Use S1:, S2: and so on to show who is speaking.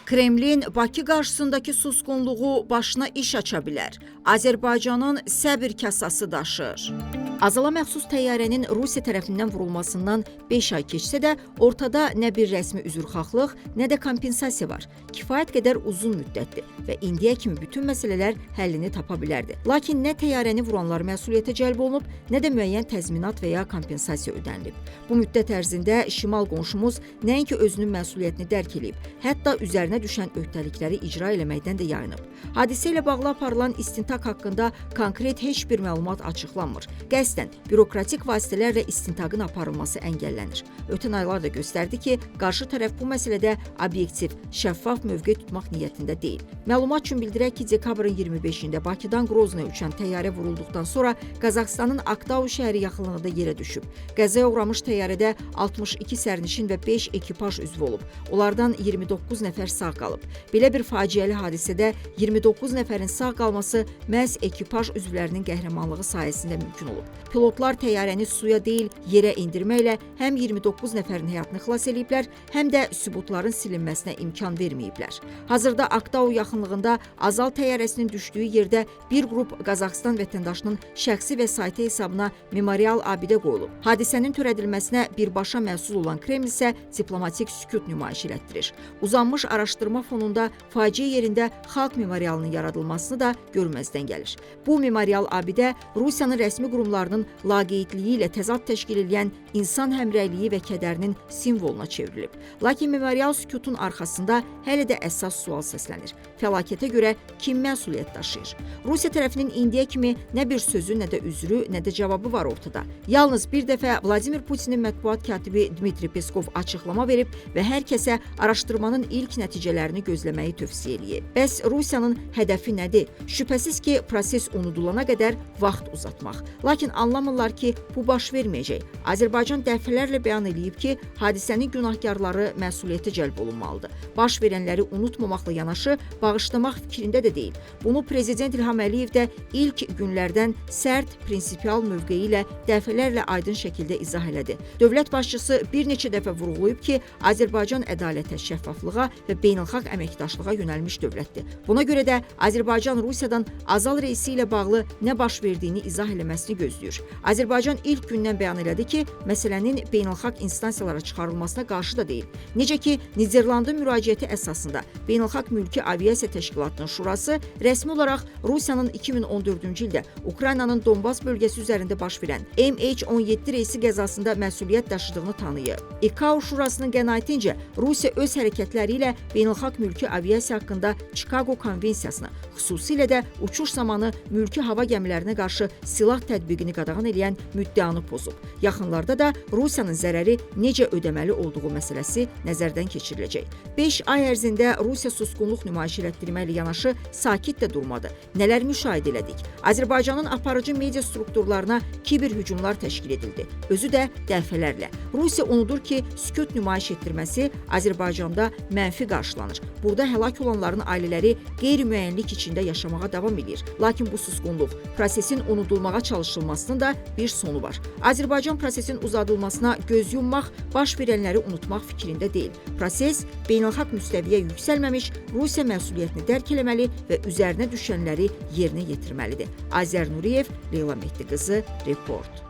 S1: Kremlin Bakı qarşısındakı susqunluğu başına iş aça bilər. Azərbaycanın səbir kasası daşır. Azala məxsus təyyarənin Rusiya tərəfindən vurulmasından 5 ay keçsə də ortada nə bir rəsmi üzrxahlıq, nə də kompensasiya var. Kifayət qədər uzun müddətdir və indiyə kimi bütün məsələlər həllini tapa bilərdi. Lakin nə təyyarəni vuranlar məsuliyyətə cəlb olunub, nə də müəyyən təzminat və ya kompensasiya ödənilib. Bu müddət ərzində şimal qonşumuz nəinki özünün məsuliyyətini dərk edib, hətta üzərinə düşən öhdəlikləri icra eləməkdən də yayınıb. Hadisə ilə bağlı aparılan istintaq haqqında konkret heç bir məlumat açıqlanmır. Qəsdən bürokratik vasitələrlə istintaqın aparılması əngəllənir. Ötən aylar da göstərdi ki, qarşı tərəf bu məsələdə obyektiv, şəffaf mövqe tutmaq niyyətində deyil. Məlumat üçün bildirək ki, dekabrın 25-də Bakıdan Qroznaya uçan təyyarə vurulduqdan sonra Qazaxıstanın Aktau şəhəri yaxınlığında yerə düşüb. Qəzaya uğramış təyyarədə 62 sərnişin və 5 ekipaj üzvü olub. Onlardan 29 nəfər sağ qalıb. Belə bir faciəli hadisədə 29 nəfərin sağ qalması məhz ekipaj üzvlərinin qəhrəmanlığı sayəsində mümkün olub. Pilotlar təyyarəni suya deyil, yerə endirməklə həm 29 nəfərin həyatını xilas ediblər, həm də sübutların silinməsinə imkan verməyiblər. Hazırda Aktau yaxınlığında Azal təyyarəsinin düşdüyü yerdə bir qrup Qazaxıstan vətəndaşının şəxsi vəsaiti hesabına memorial abidə qoyulub. Hadisənin törədilməsinə birbaşa məsul olan Kreml isə diplomatik sükut nümayiş elətdirir. Uzanmış araşdırma fonunda faciə yerində xalq memorialının yaradılmasını da görməzdən gəlir. Bu memorial abidə Rusiyanın rəsmi qurumlarının laqeydliyi ilə təzad təşkil edən insan həmrəyliyi və kədərinin simvoluna çevrilib. Lakin memorial sükutun arxasında hələ də əsas sual səslənir. Fəlakətə görə kim məsuliyyət daşıyır? Rusiya tərəfinin indiyə kimi nə bir sözü, nə də üzrü, nə də cavabı var ortada. Yalnız bir dəfə Vladimir Putinin mətbuat katibi Dmitri Peskov açıqlama verib və hər kəsə araşdırmanın ilk nəticələrini gözləməyi tövsiyə eləyib. Bəs Rusiyanın hədəfi nədir? Şübhəsiz ki, proses unudulana qədər vaxt uzatmaq. Lakin anlamırlar ki, bu baş verməyəcək. Azərbaycan dəfələrlə bəyan edib ki, hadisənin günahkarları məsuliyyətə cəlb olunmalıdır. Baş verənləri unutmamaqla yanaşı, bağışlamaq fikrində də deyil. Bunu Prezident İlham Əliyev də ilk günlərdən sərt, prinsipial mövqeyi ilə dəfələrlə aydın şəkildə izah elədi. Dövlət başçısı bir neçə dəfə vurğulayıb ki, Azərbaycan ədalətə, şəffaflığa və beynəlxalq əməkdaşlığa yönəlmiş dövlətdir. Buna görə də Azərbaycan Rusiyadan Azal reysi ilə bağlı nə baş verdiyini izah eləməsini gözləyir. Azərbaycan ilk gündən bəyan elədi ki, məsələnin beynəlxalq instansiyalara çıxarılmasına qarşı da deyil. Necə ki, Niderlandın müraciəti əsasında Beynəlxalq Mülki Aviasiya Təşkilatının şurası rəsmi olaraq Rusiyanın 2014-cü ildə Ukraynanın Donbas bölgəsi üzərində baş verən MH17 reysi qəzasında məsuliyyət daşıdığını tanıyıb. ICAO şurasının qənaətincə Rusiya öz hərəkətləri ilə beynəlxalq mülki aviasiya haqqında Chicago konvensiyasını, xüsusilə də uçuş zamanı mülki hava gəmilərinə qarşı silah tətbiqini qadağan edən müddəanı pozub. Yaxınlarda da Rusiyanın zərəri necə ödəməli olduğu məsələsi nəzərdən keçiriləcək. 5 ay ərzində Rusiya susqunluq nümayiş etdirməklə yanaşı sakit də durmadı. Nələr müşahidə elədik? Azərbaycanın aparıcı media strukturlarına kiber hücumlar təşkil edildi. Özü də dəfələrlə. Rusiya unudur ki, sükut nümayiş etdirməsi Azərbaycanda mənfi qarşılanır. Burada həlak olanların ailələri qeyri-müəyyənlik içində yaşamağa davam edir. Lakin bu susqunluq, prosesin unudulmağa çalışılmasının da bir sonu var. Azərbaycan prosesin uzadılmasına göz yummaq, baş verənləri unutmaq fikrində deyil. Proses beynəlxalq müstəviyə yüksəlməmiş, Rusiya məsuliyyətini dərk eləməli və üzərinə düşənləri yerinə yetirməlidir. Azər Nuriyev, Leyla Mehdi qızı, Report.